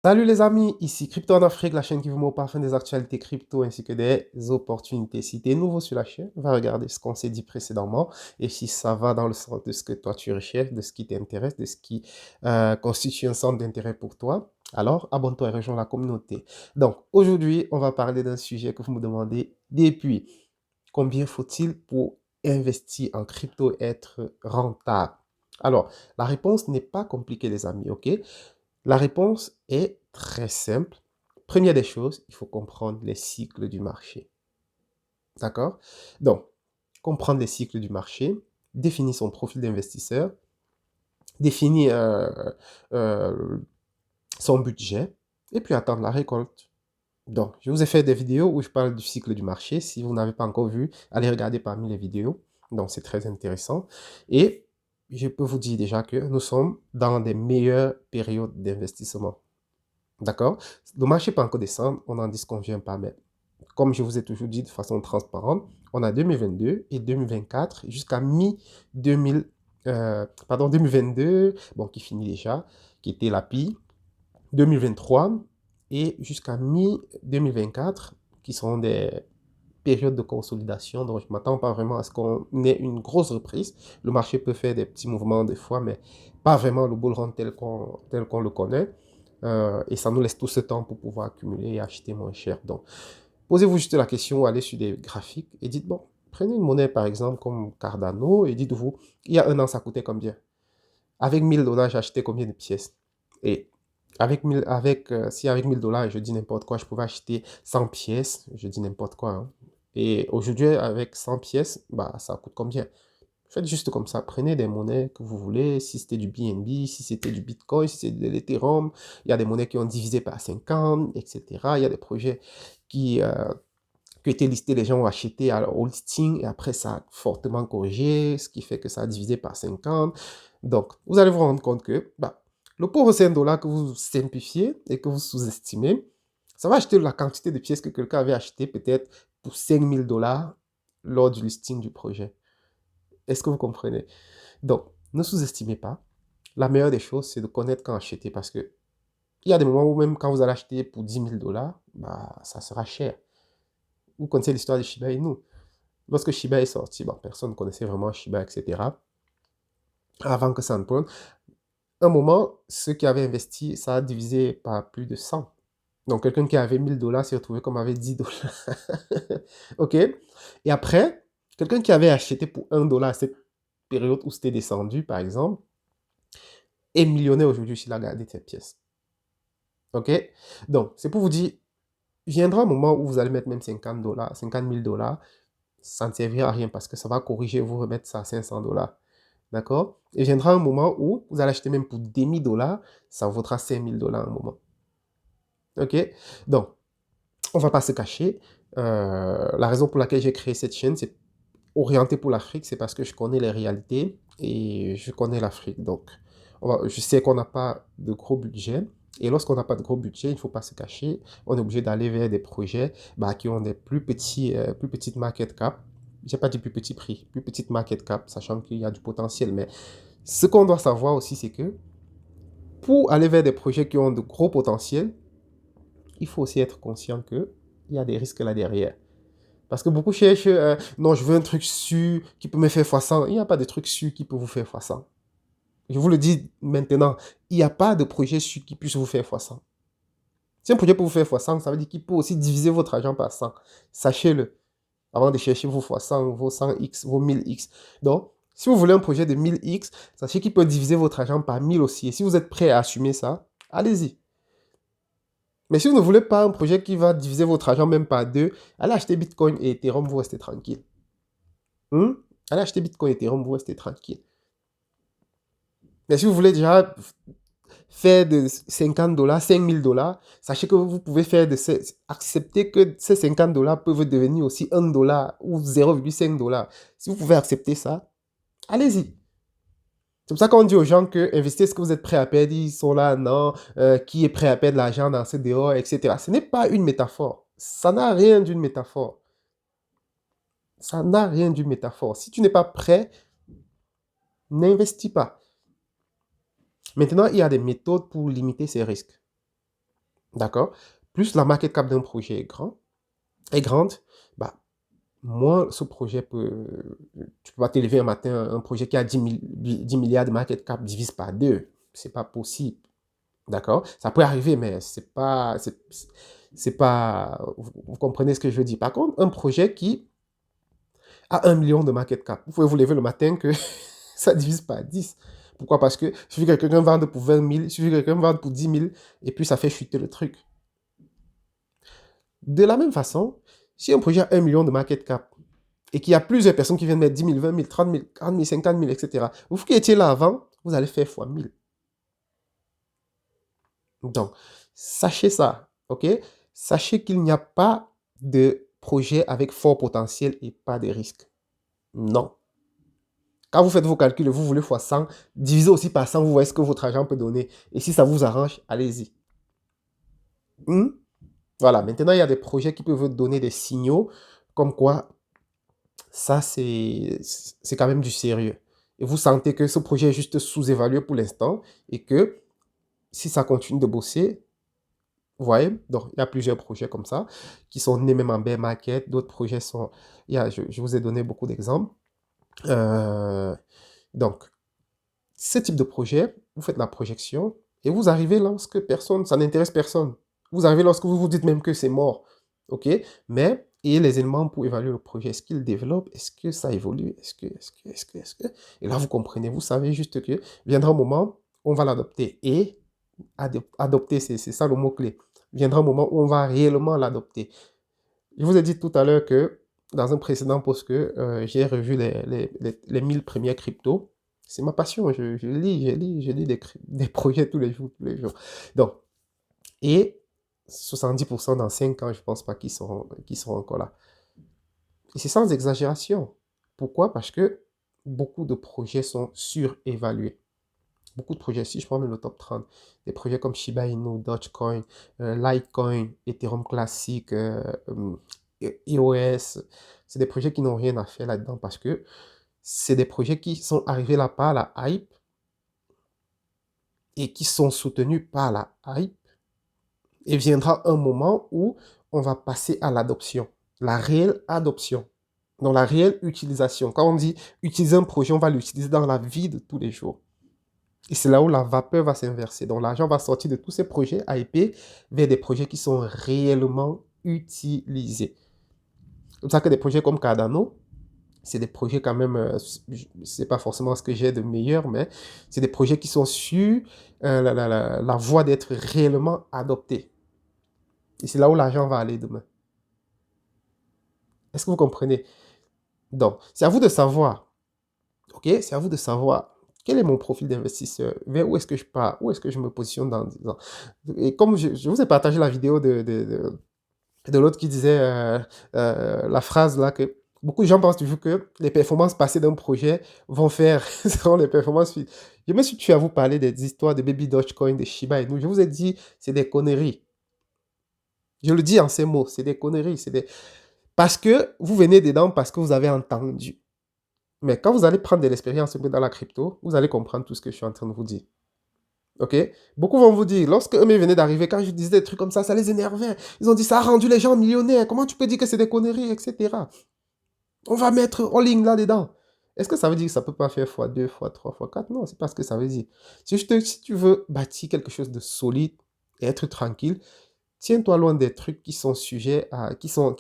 Salut les amis, ici Crypto en Afrique, la chaîne qui vous met au parfum des actualités crypto ainsi que des opportunités. Si tu es nouveau sur la chaîne, va regarder ce qu'on s'est dit précédemment et si ça va dans le sens de ce que toi tu recherches, de ce qui t'intéresse, de ce qui constitue un centre d'intérêt pour toi, alors abonne-toi et rejoins la communauté. Donc aujourd'hui, on va parler d'un sujet que vous me demandez depuis. Combien faut-il pour investir en crypto et être rentable? Alors, la réponse n'est pas compliquée les amis, ok? La réponse est très simple. Première des choses, il faut comprendre les cycles du marché. D'accord? Donc, comprendre les cycles du marché, définir son profil d'investisseur, définir euh, son budget, et puis attendre la récolte. Donc, je vous ai fait des vidéos où je parle du cycle du marché. Si vous n'avez pas encore vu, allez regarder parmi les vidéos. Donc, c'est très intéressant. Et je peux vous dire déjà que nous sommes dans des meilleures périodes d'investissement. D'accord? Le marché peut encore descendre, on n'en disconvient pas, mais comme je vous ai toujours dit de façon transparente, on a 2022 et 2024 jusqu'à mi-2000, pardon, 2022, bon, qui finit déjà, qui était la pire, 2023 et jusqu'à mi-2024, qui sont des périodes de consolidation. Donc, je ne m'attends pas vraiment à ce qu'on ait une grosse reprise. Le marché peut faire des petits mouvements des fois, mais pas vraiment le bull run tel qu'on le connaît. Et ça nous laisse tout ce temps pour pouvoir accumuler et acheter moins cher. Donc, posez-vous juste la question, allez sur des graphiques et dites, bon, prenez une monnaie par exemple comme Cardano et dites-vous, il y a un an, ça coûtait combien? Avec 1000 $, j'ai acheté combien de pièces? Et si avec 1000 $, je dis n'importe quoi, je pouvais acheter 100 pièces, je dis n'importe quoi, hein. Et aujourd'hui, avec 100 pièces, bah, ça coûte combien? Faites juste comme ça, prenez des monnaies que vous voulez, si c'était du BNB, si c'était du Bitcoin, si c'était de l'Ethereum, il y a des monnaies qui ont divisé par 50, etc. Il y a des projets qui, euh, qui ont été listés, les gens ont acheté au listing et après ça a fortement corrigé, ce qui fait que ça a divisé par 50. Donc, vous allez vous rendre compte que bah, le pauvre $5 que vous simplifiez et que vous sous-estimez, ça va acheter la quantité de pièces que quelqu'un avait acheté peut-être pour 5000 $ lors du listing du projet. Est-ce que vous comprenez? Donc, ne sous-estimez pas. La meilleure des choses, c'est de connaître quand acheter parce que il y a des moments où même quand vous allez acheter pour 10 000 $, bah, ça sera cher. Vous connaissez l'histoire de Shiba Inu. Lorsque Shiba est sorti, bon, personne ne connaissait vraiment Shiba, etc. Avant que ça ne prenne. Un moment, ceux qui avaient investi, ça a divisé par plus de 100. Donc, quelqu'un qui avait 1000 $ s'est retrouvé comme avec 10 $. OK? Et après, quelqu'un qui avait acheté pour 1 $ à cette période où c'était descendu, par exemple, est millionnaire aujourd'hui s'il a gardé cette pièce. OK? Donc, c'est pour vous dire, viendra un moment où vous allez mettre même 50 $, 50 000 $, ça ne servira à rien parce que ça va corriger, vous remettre ça à 500 $. D'accord? Et viendra un moment où vous allez acheter même pour demi-dollar, ça vaudra 5000 $ un moment. OK? Donc, on ne va pas se cacher. La raison pour laquelle j'ai créé cette chaîne, c'est orienté pour l'Afrique, c'est parce que je connais les réalités et je connais l'Afrique. Donc, je sais qu'on n'a pas de gros budget. Et lorsqu'on n'a pas de gros budget, il ne faut pas se cacher. On est obligé d'aller vers des projets bah, qui ont des plus petites market cap. Je n'ai pas dit plus petit prix, plus petite market cap, sachant qu'il y a du potentiel. Mais ce qu'on doit savoir aussi, c'est que pour aller vers des projets qui ont de gros potentiel, il faut aussi être conscient qu'il y a des risques là derrière. Parce que beaucoup cherchent, non, je veux un truc sûr qui peut me faire fois 100. Il n'y a pas de truc sûr qui peut vous faire fois 100. Je vous le dis maintenant, il n'y a pas de projet sûr qui puisse vous faire fois 100. Si un projet peut vous faire fois 100, ça veut dire qu'il peut aussi diviser votre argent par 100. Sachez-le, avant de chercher vos fois 100, vos 100x, vos 1000x. Donc, si vous voulez un projet de 1000x, sachez qu'il peut diviser votre argent par 1000 aussi. Et si vous êtes prêt à assumer ça, allez-y. Mais si vous ne voulez pas un projet qui va diviser votre argent même par deux, allez acheter Bitcoin et Ethereum, vous restez tranquille. Hmm? Allez acheter Bitcoin et Ethereum, vous restez tranquille. Mais si vous voulez déjà faire de 50 $, 5000 $, sachez que vous pouvez faire accepter que ces 50 $ peuvent devenir aussi 1 $ ou 0,5 $. Si vous pouvez accepter ça, allez-y. C'est pour ça qu'on dit aux gens que investissez ce que vous êtes prêt à perdre. Ils sont là, non, qui est prêt à perdre l'argent dans ce dehors, etc. Ce n'est pas une métaphore. Ça n'a rien d'une métaphore. Ça n'a rien d'une métaphore. Si tu n'es pas prêt, n'investis pas. Maintenant, il y a des méthodes pour limiter ces risques. d'accord? Plus la market cap d'un projet est grande, bah, moins ce projet peut... Tu peux pas t'élever un matin, un projet qui a 10 milliards de market cap divise par deux. C'est pas possible, d'accord? Ça peut arriver, mais c'est pas... Vous comprenez ce que je veux dire? Par contre, un projet qui a 1 million de market cap, vous pouvez vous lever le matin que ça divise par 10. Pourquoi? Parce que il suffit que quelqu'un vende pour 20 000, il suffit que quelqu'un vende pour 10 000, et puis ça fait chuter le truc. De la même façon, si un projet a 1 million de market cap et qu'il y a plusieurs personnes qui viennent mettre 10 000, 20 000, 30 000, 40 000, 50 000, etc., vous qui étiez là avant, vous allez faire fois 1000. Donc, sachez ça, ok? Sachez qu'il n'y a pas de projet avec fort potentiel et pas de risque. Non. Quand vous faites vos calculs, vous voulez fois 100, divisez aussi par 100, vous voyez ce que votre argent peut donner. Et si ça vous arrange, allez-y. Voilà, maintenant, il y a des projets qui peuvent vous donner des signaux comme quoi ça, c'est quand même du sérieux. Et vous sentez que ce projet est juste sous-évalué pour l'instant et que si ça continue de bosser, vous voyez, donc il y a plusieurs projets comme ça qui sont nés même en bear market. D'autres projets sont... je vous ai donné beaucoup d'exemples. Donc, ce type de projet, vous faites la projection et vous arrivez lorsque personne, ça n'intéresse personne. Vous arrivez lorsque vous vous dites même que c'est mort. OK? Mais ayez les éléments pour évaluer le projet. Est-ce qu'il développe? Est-ce que ça évolue? Est-ce que... Et là, vous comprenez, vous savez juste que viendra un moment où on va l'adopter. Et adopter, c'est ça le mot-clé. Viendra un moment où on va réellement l'adopter. Je vous ai dit tout à l'heure que dans un précédent post que j'ai revu les 1000 premières cryptos. C'est ma passion. Je lis des projets tous les jours, tous les jours. Donc, et 70% dans 5 ans, je ne pense pas qu'ils seront encore là. Et c'est sans exagération. Pourquoi? Parce que beaucoup de projets sont surévalués. Beaucoup de projets, si je prends même le top 30, des projets comme Shiba Inu, Dogecoin, Litecoin, Ethereum classique, EOS, c'est des projets qui n'ont rien à faire là-dedans parce que c'est des projets qui sont arrivés là par la hype et qui sont soutenus par la hype. Et viendra un moment où on va passer à l'adoption, la réelle adoption, dans la réelle utilisation. Quand on dit utiliser un projet, on va l'utiliser dans la vie de tous les jours. Et c'est là où la vapeur va s'inverser. Donc l'argent va sortir de tous ces projets hypés vers des projets qui sont réellement utilisés. C'est pour ça que des projets comme Cardano, c'est des projets quand même, c'est pas forcément ce que j'ai de meilleur, mais c'est des projets qui sont sur la voie d'être réellement adoptés. Et c'est là où l'argent va aller demain. Est-ce que vous comprenez? Donc, c'est à vous de savoir, ok? C'est à vous de savoir quel est mon profil d'investisseur, vers où est-ce que je pars, où est-ce que je me positionne dans 10 ans. Et comme je vous ai partagé la vidéo de l'autre qui disait la phrase là que beaucoup de gens pensent toujours que les performances passées d'un projet vont faire seront les performances futures. Je me suis tué à vous parler des histoires de Baby Dogecoin, de Shiba Inu. Je vous ai dit, c'est des conneries. Je le dis en ces mots, c'est des conneries. Parce que vous venez dedans parce que vous avez entendu. Mais quand vous allez prendre de l'expérience dans la crypto, vous allez comprendre tout ce que je suis en train de vous dire. Ok? Beaucoup vont vous dire, lorsque eux venaient d'arriver, quand je disais des trucs comme ça les énervait. Ils ont dit, ça a rendu les gens millionnaires. Comment tu peux dire que c'est des conneries, etc. On va mettre all-in là-dedans. Est-ce que ça veut dire que ça ne peut pas faire x2, x3, x4? Non, c'est pas ce que ça veut dire. Si tu veux bâtir quelque chose de solide et être tranquille, tiens-toi loin des trucs qui sont sujets à, qui sont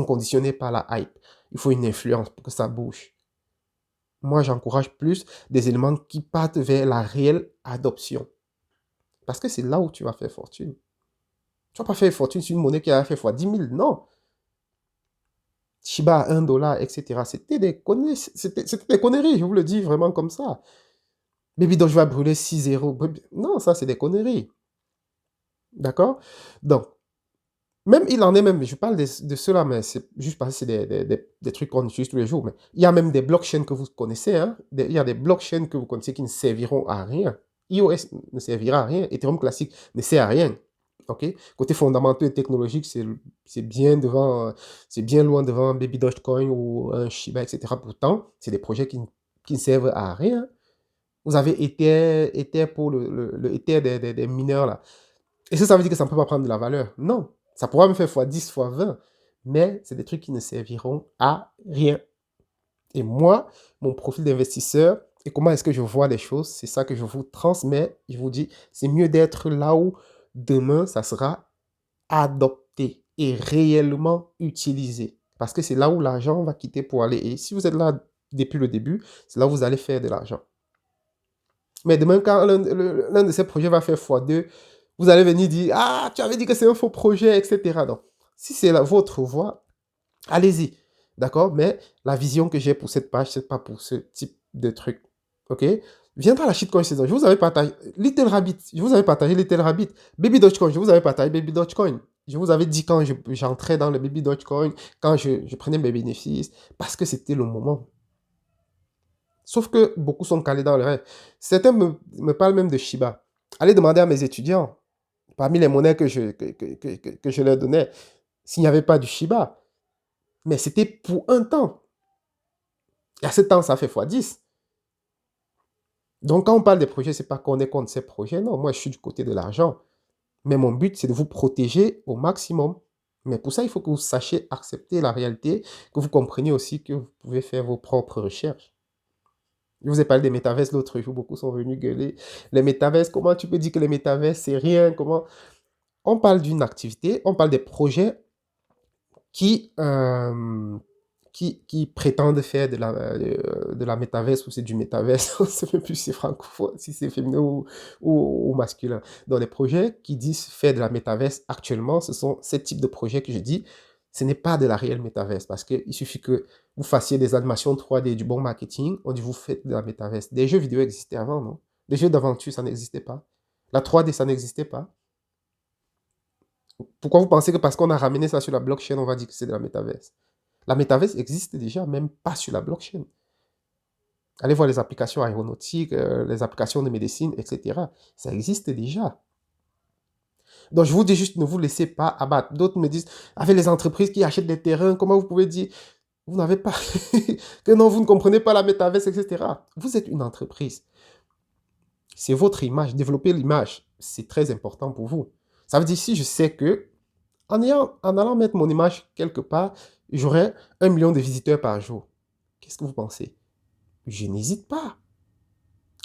conditionnés par la hype. Il faut une influence pour que ça bouge. Moi, j'encourage plus des éléments qui partent vers la réelle adoption. Parce que c'est là où tu vas faire fortune. Tu ne vas pas faire fortune sur une monnaie qui a fait x 10 000, non. Shiba à 1 dollar, etc. C'était des conneries, je vous le dis vraiment comme ça. Baby Doge va brûler 6-0. Non, ça, c'est des conneries. D'accord? Donc, même, il en est même, je parle de cela, mais c'est juste parce que c'est des trucs qu'on utilise tous les jours. Mais il y a même des blockchains que vous connaissez, hein? Il y a des blockchains que vous connaissez qui ne serviront à rien. iOS ne servira à rien. Ethereum classique ne sert à rien. OK? Côté fondamental et technologique, c'est bien devant, c'est bien loin devant Baby Dogecoin ou un Shiba, etc. Pourtant, c'est des projets qui ne servent à rien. Vous avez Ether pour le Ether des mineurs là. Et ça veut dire que ça ne peut pas prendre de la valeur? Non. Ça pourra me faire x10, x20. Mais c'est des trucs qui ne serviront à rien. Et moi, mon profil d'investisseur et comment est-ce que je vois les choses, c'est ça que je vous transmets. Je vous dis, c'est mieux d'être là où demain, ça sera adopté et réellement utilisé. Parce que c'est là où l'argent va quitter pour aller. Et si vous êtes là depuis le début, c'est là où vous allez faire de l'argent. Mais demain, quand l'un de ces projets va faire x2, vous allez venir dire, ah, tu avais dit que c'est un faux projet, etc. Donc, si c'est votre voie, allez-y. D'accord? Mais la vision que j'ai pour cette page, c'est pas pour ce type de truc. OK? Viendra la shitcoin saison. Je vous avais partagé Little Rabbit. Je vous avais partagé Little Rabbit. Baby Dogecoin. Je vous avais partagé Baby Dogecoin. Je vous avais dit quand j'entrais dans le Baby Dogecoin, quand je prenais mes bénéfices, parce que c'était le moment. Sauf que beaucoup sont calés dans le rêve. Certains me parlent même de Shiba. Allez demander à mes étudiants, parmi les monnaies que je leur donnais, s'il n'y avait pas du Shiba. Mais c'était pour un temps. Et à ce temps, ça fait x10. Donc, quand on parle des projets, ce n'est pas qu'on est contre ces projets. Non, moi, je suis du côté de l'argent. Mais mon but, c'est de vous protéger au maximum. Mais pour ça, il faut que vous sachiez accepter la réalité, que vous compreniez aussi que vous pouvez faire vos propres recherches. Je vous ai parlé des métaverses l'autre jour, beaucoup sont venus gueuler. Les métaverses, comment tu peux dire que les métaverses, c'est rien? Comment? On parle d'une activité, on parle des projets qui, qui prétendent faire de la métaverse ou c'est du métaverse, on ne sait même plus si c'est francophone, si c'est féminin ou masculin. Dans les projets qui disent faire de la métaverse actuellement, ce sont ces types de projets que je dis, ce n'est pas de la réelle métaverse parce qu'il suffit que vous fassiez des animations 3D, du bon marketing, on dit vous faites de la métaverse. Des jeux vidéo existaient avant, non? Des jeux d'aventure, ça n'existait pas. La 3D, ça n'existait pas. Pourquoi vous pensez que parce qu'on a ramené ça sur la blockchain, on va dire que c'est de la métaverse? La métaverse existe déjà, même pas sur la blockchain. Allez voir les applications aéronautiques, les applications de médecine, etc. Ça existe déjà. Donc, je vous dis juste, ne vous laissez pas abattre. D'autres me disent, avec les entreprises qui achètent des terrains, comment vous pouvez dire, vous n'avez pas, que non, vous ne comprenez pas la métaverse, etc. Vous êtes une entreprise. C'est votre image. Développer l'image, c'est très important pour vous. Ça veut dire, si je sais que, en allant mettre mon image quelque part, j'aurai 1 million de visiteurs par jour. Qu'est-ce que vous pensez? Je n'hésite pas.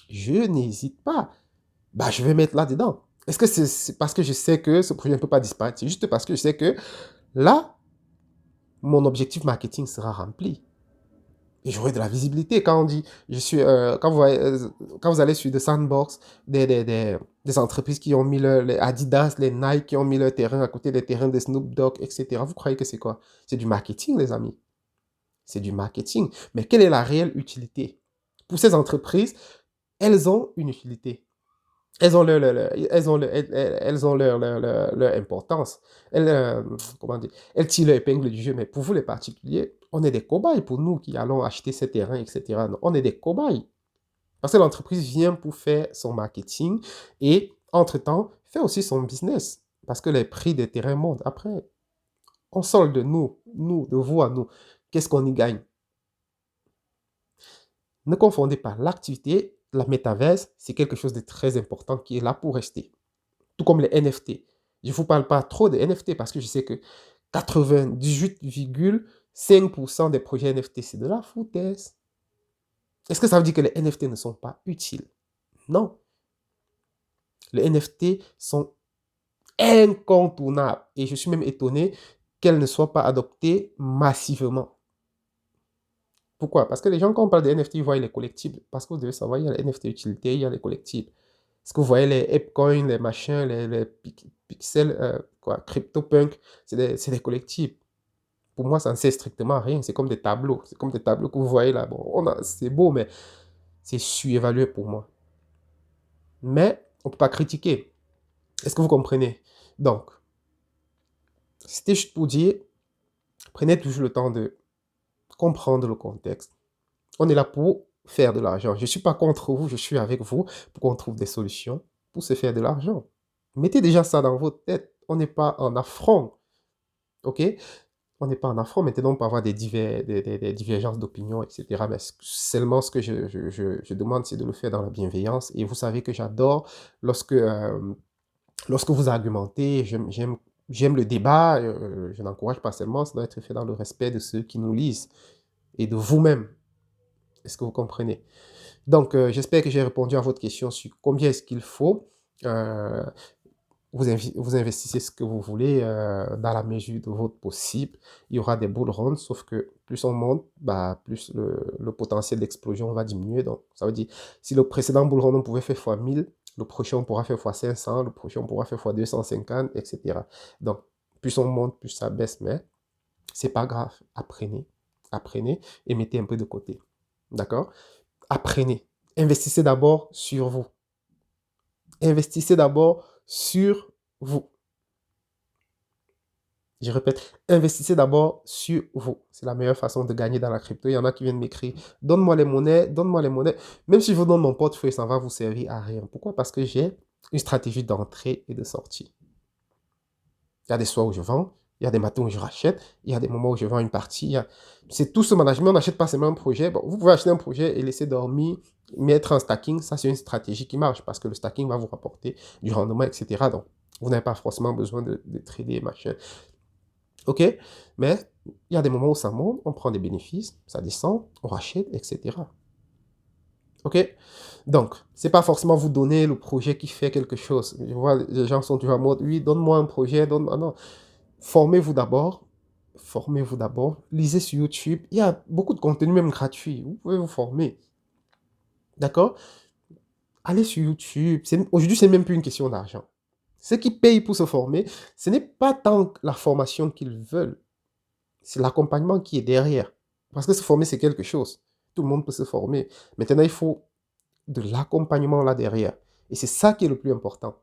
Je n'hésite pas. Bah, je vais mettre là-dedans. Est-ce que c'est parce que je sais que ce projet ne peut pas disparaître? C'est juste parce que je sais que là, mon objectif marketing sera rempli. Et j'aurai de la visibilité. Quand on dit, quand vous allez sur The Sandbox, des entreprises qui ont mis les Adidas, les Nike, qui ont mis leur terrain à côté des terrains de Snoop Dogg, etc. Vous croyez que c'est quoi? C'est du marketing, les amis. C'est du marketing. Mais quelle est la réelle utilité? Pour ces entreprises, elles ont une utilité. Elles ont leur importance. Comment dire, elles tirent leur épingle du jeu. Mais pour vous, les particuliers, on est des cobayes pour nous qui allons acheter ces terrains, etc. Non, on est des cobayes. Parce que l'entreprise vient pour faire son marketing et, entre-temps, fait aussi son business. Parce que les prix des terrains montent. Après, on solde de vous à nous. Qu'est-ce qu'on y gagne? Ne confondez pas l'activité, la métaverse, c'est quelque chose de très important qui est là pour rester. Tout comme les NFT. Je ne vous parle pas trop des NFT parce que je sais que 98,5% des projets NFT, c'est de la foutaise. Est-ce que ça veut dire que les NFT ne sont pas utiles? Non. Les NFT sont incontournables et je suis même étonné qu'elles ne soient pas adoptées massivement. Pourquoi? Parce que les gens, quand on parle des NFT, ils voient les collectibles. Parce que vous devez savoir, il y a les NFT utilité, il y a les collectibles. Est-ce que vous voyez les ApeCoin, les machins, les pixels, CryptoPunk, c'est des collectibles. Pour moi, ça ne sert strictement à rien. C'est comme des tableaux. C'est comme des tableaux que vous voyez là. Bon, c'est beau, mais c'est surévalué pour moi. Mais on ne peut pas critiquer. Est-ce que vous comprenez? Donc, c'était juste pour dire, prenez toujours le temps de comprendre le contexte. On est là pour faire de l'argent. Je ne suis pas contre vous, je suis avec vous pour qu'on trouve des solutions pour se faire de l'argent. Mettez déjà ça dans votre tête. On n'est pas en affront. OK? on n'est pas en affront. Maintenant, on peut avoir des divergences d'opinion, etc. Mais seulement ce que je demande, c'est de le faire dans la bienveillance. Et vous savez que j'adore lorsque, lorsque vous argumentez, j'aime le débat, je n'encourage pas seulement, ça doit être fait dans le respect de ceux qui nous lisent et de vous-même. Est-ce que vous comprenez? Donc, j'espère que j'ai répondu à votre question sur combien est-ce qu'il faut. Euh, vous investissez ce que vous voulez dans la mesure de votre possible. Il y aura des bull runs, sauf que plus on monte, bah, plus le potentiel d'explosion va diminuer. Donc, ça veut dire, si le précédent bull run, on pouvait faire fois 1000, le prochain, on pourra faire fois 500, le prochain, on pourra faire fois 250, etc. Donc, plus on monte, plus ça baisse, mais c'est pas grave. Apprenez et mettez un peu de côté. D'accord? Apprenez. Investissez d'abord sur vous. Investissez d'abord sur vous. Je répète, investissez d'abord sur vous. C'est la meilleure façon de gagner dans la crypto. Il y en a qui viennent m'écrire, donne-moi les monnaies, donne-moi les monnaies. Même si je vous donne mon portefeuille, ça ne va vous servir à rien. Pourquoi? Parce que j'ai une stratégie d'entrée et de sortie. Il y a des soirs où je vends, il y a des matins où je rachète, il y a des moments où je vends une partie. C'est tout ce management. On n'achète pas seulement un projet. Bon, vous pouvez acheter un projet et laisser dormir, mettre en stacking. Ça, c'est une stratégie qui marche parce que le stacking va vous rapporter du rendement, etc. Donc, vous n'avez pas forcément besoin de trader, machin. OK? Mais il y a des moments où ça monte, on prend des bénéfices, ça descend, on rachète, etc. OK? Donc, c'est pas forcément vous donner le projet qui fait quelque chose. Je vois, les gens sont toujours en mode, oui, donne-moi un projet, donne-moi. Non. Formez-vous d'abord. Formez-vous d'abord. Lisez sur YouTube. Il y a beaucoup de contenu, même gratuit. Vous pouvez vous former. D'accord? Allez sur YouTube. Aujourd'hui, c'est même plus une question d'argent. Ceux qui payent pour se former, ce n'est pas tant la formation qu'ils veulent. C'est l'accompagnement qui est derrière. Parce que se former, c'est quelque chose. Tout le monde peut se former. Maintenant, il faut de l'accompagnement là derrière. Et c'est ça qui est le plus important.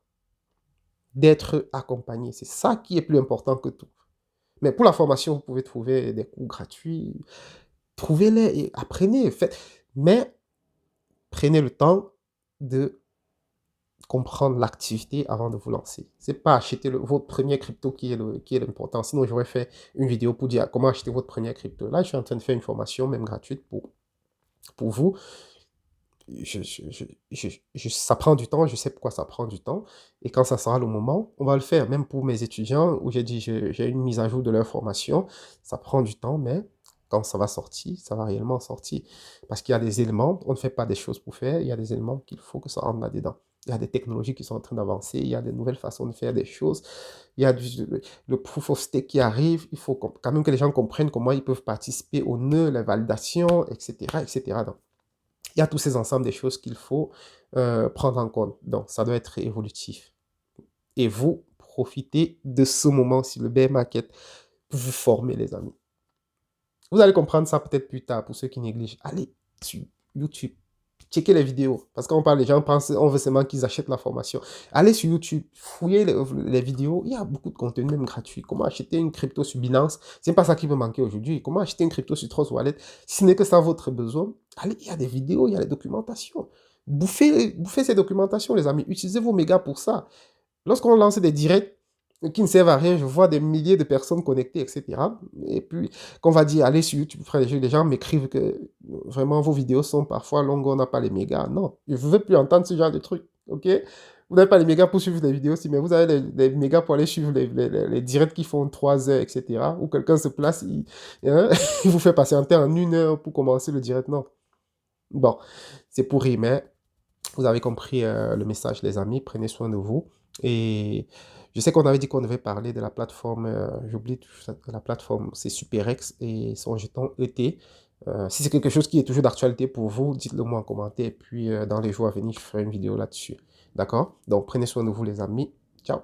D'être accompagné. C'est ça qui est plus important que tout. Mais pour la formation, vous pouvez trouver des cours gratuits. Trouvez-les et apprenez. Faites. Mais prenez le temps de comprendre l'activité avant de vous lancer. C'est pas acheter votre premier crypto qui est l'important. Sinon, j'aurais fait une vidéo pour dire comment acheter votre premier crypto. Là, je suis en train de faire une formation, même gratuite, pour vous. Ça prend du temps, je sais pourquoi ça prend du temps. Et quand ça sera le moment, on va le faire. Même pour mes étudiants, où j'ai dit j'ai une mise à jour de leur formation, ça prend du temps, mais quand ça va sortir, ça va réellement sortir. Parce qu'il y a des éléments, on ne fait pas des choses pour faire, il y a des éléments qu'il faut que ça rentre là-dedans. Il y a des technologies qui sont en train d'avancer, il y a des nouvelles façons de faire des choses, il y a le proof of stake qui arrive, il faut quand même que les gens comprennent comment ils peuvent participer aux nœuds, les validations, etc., etc. Donc, il y a tous ces ensembles de choses qu'il faut prendre en compte. Donc, ça doit être évolutif. Et vous, profitez de ce moment sur le bear market pour vous former, les amis. Vous allez comprendre ça peut-être plus tard pour ceux qui négligent. Allez sur YouTube. Checkez les vidéos. Parce qu'on parle, les gens pensent, on veut seulement qu'ils achètent la formation. Allez sur YouTube, fouillez les vidéos. Il y a beaucoup de contenu, même gratuit. Comment acheter une crypto sur Binance? C'est pas ça qui peut manquer aujourd'hui. Comment acheter une crypto sur Trust Wallet? Si ce n'est que ça votre besoin, allez, il y a des vidéos, il y a les documentations. Bouffez ces documentations, les amis. Utilisez vos mégas pour ça. Lorsqu'on lance des directs qui ne servent à rien, je vois des milliers de personnes connectées, etc. Et puis, qu'on va dire, allez sur YouTube, frère, les gens m'écrivent que vraiment vos vidéos sont parfois longues, on n'a pas les mégas. Non, je ne veux plus entendre ce genre de trucs, ok? Vous n'avez pas les mégas pour suivre les vidéos, si, mais vous avez les mégas pour aller suivre les directs qui font 3 heures, etc. Où quelqu'un se place, hein, il vous fait patienter en 1 heure pour commencer le direct. Non. Bon, c'est pourri, mais vous avez compris le message, les amis. Prenez soin de vous. Et je sais qu'on avait dit qu'on devait parler de la plateforme, j'oublie la plateforme, c'est SuperX et son jeton ET. Si c'est quelque chose qui est toujours d'actualité pour vous, dites-le moi en commentaire. Et puis, dans les jours à venir, je ferai une vidéo là-dessus. D'accord? Donc, prenez soin de vous, les amis. Ciao.